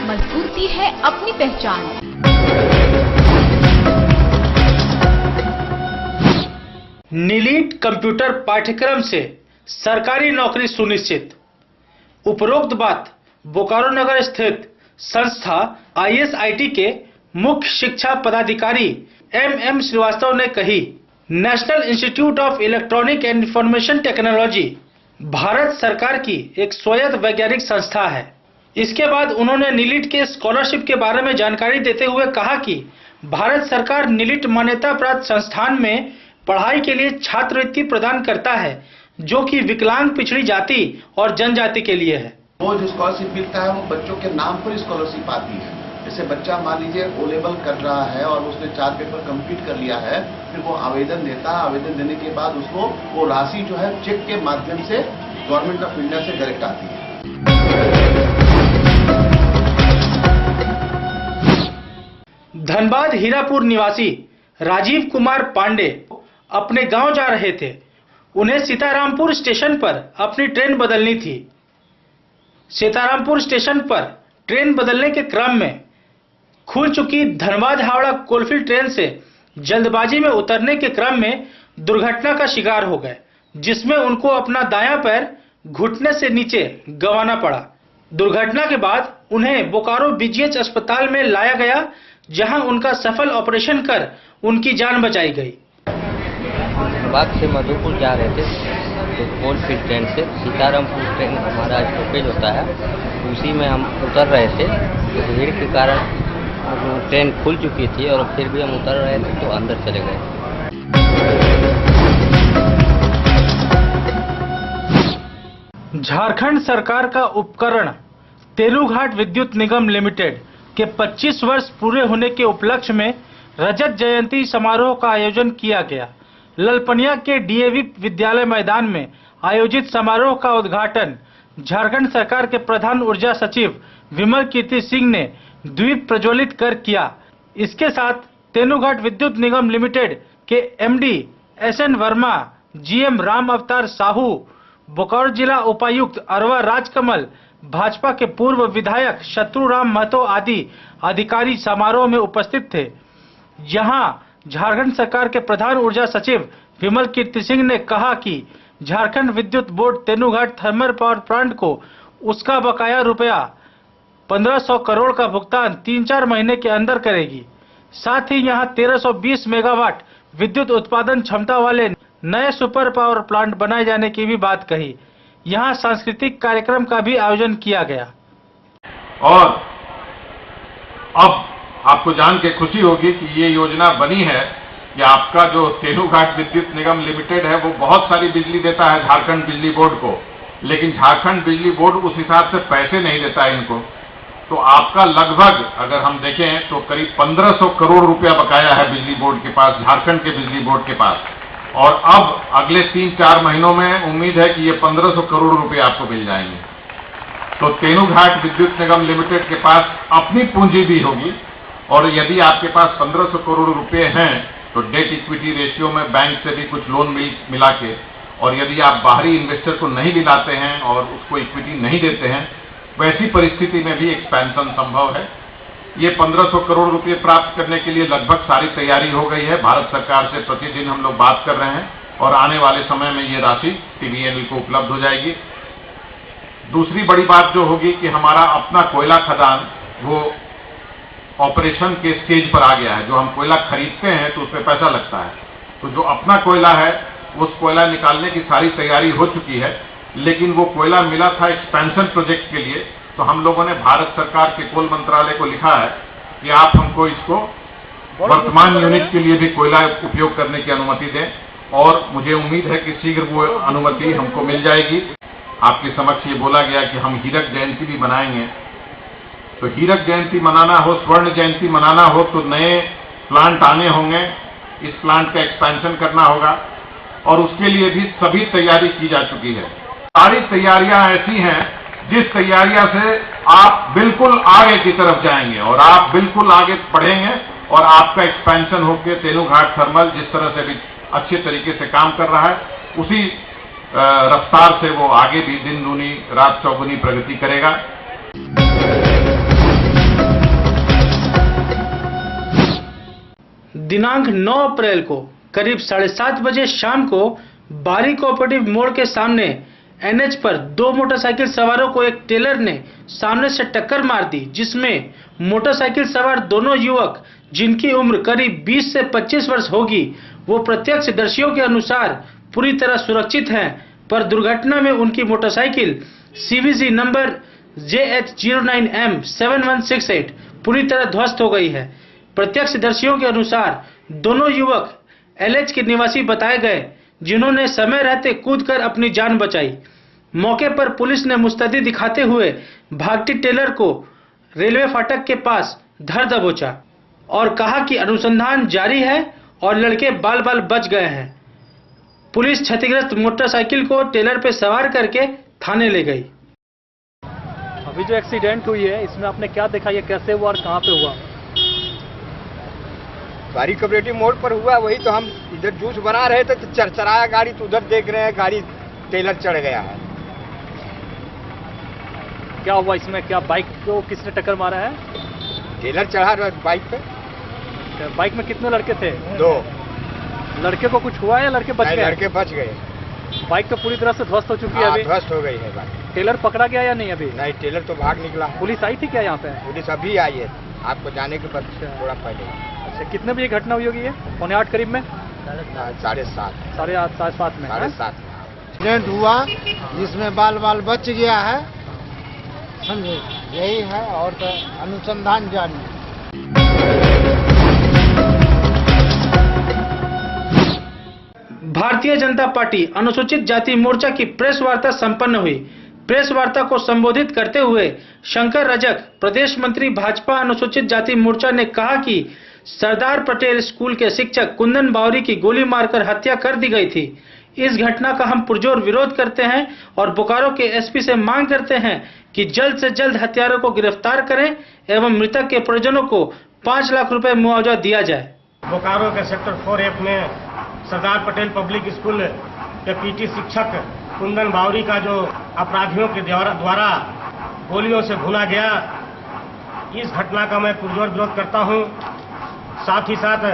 मजबूती है अपनी पहचान। नीलीट कंप्यूटर पाठ्यक्रम से सरकारी नौकरी सुनिश्चित। उपरोक्त बात बोकारो नगर स्थित संस्था ISIT के मुख्य शिक्षा पदाधिकारी MM श्रीवास्तव ने कही। National institute of electronic and information technology Bharat सरकार की एक स्वायत्त वैज्ञानिक संस्था है। इसके बाद उन्होंने नीलिट के स्कॉलरशिप के बारे में जानकारी देते हुए कहा कि भारत सरकार नीलिट मान्यता प्राप्त संस्थान में पढ़ाई के लिए छात्रवृत्ति प्रदान करता है, जो कि विकलांग पिछड़ी जाति और जनजाति के लिए है। वो जो स्कॉलरशिप मिलता है वो बच्चों के नाम पर स्कॉलरशिप आती है। जैसे बच्चा मान लीजिए O लेवल कर रहा है और उसने 4 पेपर कंप्लीट कर लिया है, फिर वो आवेदन देता है। आवेदन देने के बाद उसको वो राशि जो है चेक के माध्यम से गवर्नमेंट ऑफ इंडिया से डायरेक्ट आती है। धनबाद हीरापुर निवासी राजीव कुमार पांडे अपने गांव जा रहे थे। उन्हें सीतारामपुर स्टेशन पर अपनी ट्रेन बदलनी थी। सीतारामपुर स्टेशन पर ट्रेन बदलने के क्रम में खुल चुकी धनबाद हावड़ा कोलफील्ड ट्रेन से जल्दबाजी में उतरने के क्रम में दुर्घटना का शिकार हो गए, जिसमें उनको अपना दायां पैर घुटने से नीचे गंवाना पड़ा। दुर्घटना के बाद उन्हें बोकारो BGH अस्पताल में लाया गया, जहां उनका सफल ऑपरेशन कर उनकी जान बचाई गई। धनबाद से मधुपुर जा रहे थे तो कोलफील्ड ट्रेन से सीतारामपुर ट्रेन हमारा स्टॉपेज होता है, उसी में हम उतर रहे थे। तो भीड़ के कारण ट्रेन खुल चुकी थी और फिर भी हम उतर रहे थे तो अंदर चले गए। झारखंड सरकार का उपकरण तेलुघाट विद्युत निगम लिमिटेड के 25 वर्ष पूरे होने के उपलक्ष्य में रजत जयंती समारोह का आयोजन किया गया। ललपनिया के DAV विद्यालय मैदान में आयोजित समारोह का उद्घाटन झारखंड सरकार के प्रधान ऊर्जा सचिव विमल कीर्ति सिंह ने द्वीप प्रज्वलित कर किया। इसके साथ तेलुघाट विद्युत निगम लिमिटेड के MD SN Verma, GM Ram अवतार साहू, बोकारो जिला उपायुक्त अरवा राजकमल, भाजपा के पूर्व विधायक शत्रुराम महतो आदि अधिकारी समारोह में उपस्थित थे। यहां झारखंड सरकार के प्रधान ऊर्जा सचिव विमल कीर्ति सिंह ने कहा कि झारखंड विद्युत बोर्ड तेलुघाट थर्मल पावर प्लांट को उसका बकाया रुपया 1500 करोड़ का भुगतान 3-4 महीने के अंदर करेगी। साथ ही यहां 1320 मेगावाट विद्युत उत्पादन क्षमता वाले नए सुपर पावर प्लांट बनाए जाने की भी बात कही। यहां सांस्कृतिक कार्यक्रम का भी आयोजन किया गया। और अब आपको जान के खुशी होगी कि ये योजना बनी है कि आपका जो तेलुघाट विद्युत निगम लिमिटेड है वो बहुत सारी बिजली देता है झारखंड बिजली बोर्ड को, लेकिन झारखंड बिजली बोर्ड उस हिसाब से पैसे नहीं देता है इनको। तो आपका लगभग अगर हम देखें तो करीब 1500 करोड़ रुपया बकाया है बिजली बोर्ड के पास, झारखंड के बिजली बोर्ड के पास। और अब अगले 3-4 महीनों में उम्मीद है कि ये 1500 करोड़ रुपए आपको मिल जाएंगे। तो तेलुघाट विद्युत निगम लिमिटेड के पास अपनी पूंजी भी होगी, और यदि आपके पास 1500 करोड़ रुपए हैं तो डेट इक्विटी रेशियो में बैंक से भी कुछ लोन मिला के, और यदि आप बाहरी इन्वेस्टर को नहीं दिलाते हैं और उसको इक्विटी नहीं देते हैं, वैसी परिस्थिति में भी एक्सपेंशन संभव है। ये 1500 करोड़ रुपए प्राप्त करने के लिए लगभग सारी तैयारी हो गई है। भारत सरकार से प्रतिदिन हम लोग बात कर रहे हैं और आने वाले समय में ये राशि TBNL को उपलब्ध हो जाएगी। दूसरी बड़ी बात जो होगी कि हमारा अपना कोयला खदान वो ऑपरेशन के स्टेज पर आ गया है। जो हम कोयला खरीदते हैं तो उसमें पैसा लगता है, तो जो अपना कोयला है उस कोयला निकालने की सारी तैयारी हो चुकी है। लेकिन वो कोयला मिला था एक्सपेंशन प्रोजेक्ट के लिए, तो हम लोगों ने भारत सरकार के कोल मंत्रालय को लिखा है कि आप हमको इसको वर्तमान यूनिट के लिए भी कोयला उपयोग करने की अनुमति दें, और मुझे उम्मीद है कि शीघ्र वो अनुमति हमको मिल जाएगी। आपके समक्ष ये बोला गया कि हम हीरक जयंती भी मनाएंगे। तो हीरक जयंती मनाना हो, स्वर्ण जयंती मनाना हो, तो नए प्लांट आने होंगे, इस प्लांट का एक्सपेंशन करना होगा, और उसके लिए भी सभी तैयारी की जा चुकी है। सारी तैयारियां ऐसी हैं जिस तैयारियां से आप बिल्कुल आगे की तरफ जाएंगे और आप बिल्कुल आगे बढ़ेंगे, और आपका एक्सपेंशन होकर तेलुघाट थर्मल जिस तरह से भी अच्छे तरीके से काम कर रहा है, उसी रफ्तार से वो आगे भी दिन दूनी रात चौगुनी प्रगति करेगा। दिनांक 9 अप्रैल को करीब 7:30 बजे शाम को बारी कोऑपरेटिव मोड़ के सामने NH पर दो मोटरसाइकिल सवारों को एक टेलर ने सामने से टक्कर मार दी, जिसमें मोटरसाइकिल सवार दोनों युवक जिनकी उम्र करीब 20 से 25 वर्ष होगी, वो प्रत्यक्षदर्शियों के अनुसार पूरी तरह सुरक्षित हैं, पर दुर्घटना में उनकी मोटरसाइकिल CVC नंबर JH09M7168 पूरी तरह ध्वस्त हो गई है। प्रत्यक्षदर्शियों के अनुसार दोनों युवक LH के निवासी बताए गए, जिन्होंने समय रहते कूदकर अपनी जान बचाई। मौके पर पुलिस ने मुस्तैदी दिखाते हुए भागती टेलर को रेलवे फाटक के पास धर दबोचा और कहा कि अनुसंधान जारी है और लड़के बाल बाल बच गए हैं। पुलिस क्षतिग्रस्त मोटरसाइकिल को टेलर पे सवार करके थाने ले गई। अभी जो एक्सीडेंट हुई है इसमें आपने क्या देखा, ये कैसे हुआ और कहाँ पे हुआ? बारी कोऑपरेटिव मोड़ पर हुआ। वही तो हम इधर जूस बना रहे थे तो चरचराया गाड़ी, तो उधर देख रहे हैं गाड़ी टेलर चढ़ गया है। क्या हुआ इसमें, क्या बाइक को किसने टक्कर मारा है? टेलर चढ़ा रहा बाइक पे। बाइक में कितने लड़के थे? 2 लड़के को कुछ हुआ है या लड़के बच गए? लड़के बच गए। बाइक तो पूरी तरह से ध्वस्त हो चुकी है अभी? ध्वस्त हो गई है बाइक। टेलर पकड़ा गया या नहीं अभी? नहीं, टेलर तो भाग निकला है। पुलिस आई थी क्या यहाँ पे? पुलिस अभी आई है, आपको जाने के बाद थोड़ा पहले। अच्छा, कितने बजे घटना हुई होगी ये? 7:45 करीब में? 7:30 7:30 में? 7:30 एक्सीडेंट हुआ जिसमें बाल बाल बच गया है, समझे, यही है। और तो अनुसंधान जारी। भारतीय जनता पार्टी अनुसूचित जाति मोर्चा की प्रेस वार्ता संपन्न हुई। प्रेस वार्ता को संबोधित करते हुए शंकर रजक, प्रदेश मंत्री भाजपा अनुसूचित जाति मोर्चा, ने कहा कि सरदार पटेल स्कूल के शिक्षक कुंदन बावरी की गोली मारकर हत्या कर दी गई थी। इस घटना का हम पुरजोर विरोध करते हैं और बोकारो के SP से मांग करते हैं कि जल्द से जल्द हत्यारों को गिरफ्तार करें एवं मृतक के परिजनों को 5 लाख रुपए मुआवजा दिया जाए। बोकारो के सेक्टर 4F में सरदार पटेल पब्लिक स्कूल के PT शिक्षक कुंदन बावरी का जो अपराधियों के द्वारा गोलियों से भुना गया, इस घटना का मैं पुरजोर विरोध करता हूं। साथ ही साथ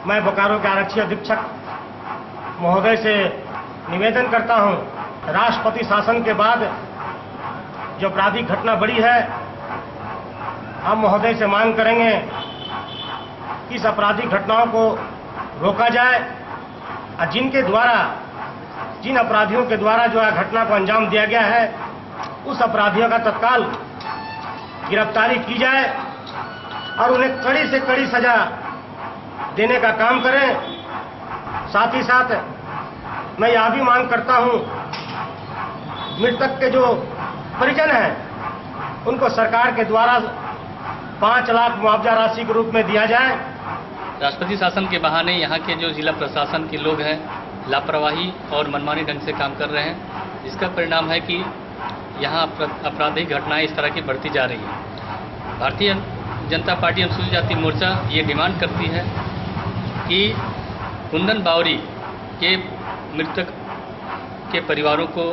मैं बोकारो के आरक्षी अधीक्षक महोदय से निवेदन करता हूं, राष्ट्रपति शासन के बाद जो आपराधिक घटना बढ़ी है, हम महोदय से मांग करेंगे कि इस आपराधिक घटनाओं को रोका जाए और जिन अपराधियों के द्वारा जो है घटना को अंजाम दिया गया है, उस अपराधियों का तत्काल गिरफ्तारी की जाए और उन्हें कड़ी से कड़ी सजा देने का काम करें। साथ ही साथ मैं यह भी मांग करता हूं, मृतक के जो परिजन हैं उनको सरकार के द्वारा 5 लाख मुआवजा राशि के रूप में दिया जाए। राष्ट्रपति शासन के बहाने यहाँ के जो जिला प्रशासन के लोग हैं लापरवाही और मनमानी ढंग से काम कर रहे हैं, जिसका परिणाम है कि यहाँ आपराधिक घटनाएं इस तरह की बढ़ती जा रही हैं। भारतीय जनता पार्टी अनुसूचित जाति मोर्चा ये डिमांड करती है कि कुंदन बावरी के मृतक के परिवारों को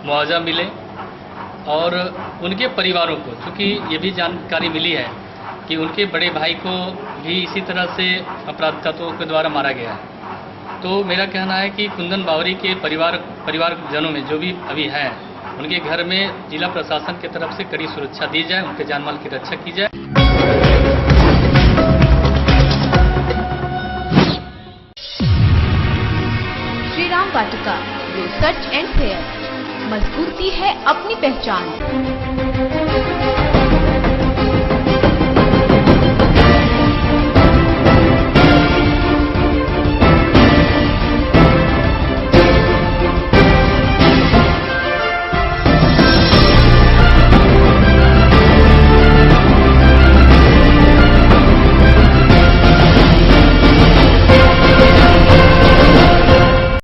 मुआवजा मिले और उनके परिवारों को, चूँकि ये भी जानकारी मिली है कि उनके बड़े भाई को भी इसी तरह से अपराध तत्वों के द्वारा मारा गया है। तो मेरा कहना है कि कुंदन बावरी के परिवारजनों में जो भी अभी हैं, उनके घर में जिला प्रशासन की तरफ से कड़ी सुरक्षा दी जाए, उनके जानमाल की रक्षा की जाए। श्रीराम वाटिका, रिसर्च एंड फेयर, मजबूती है अपनी पहचान।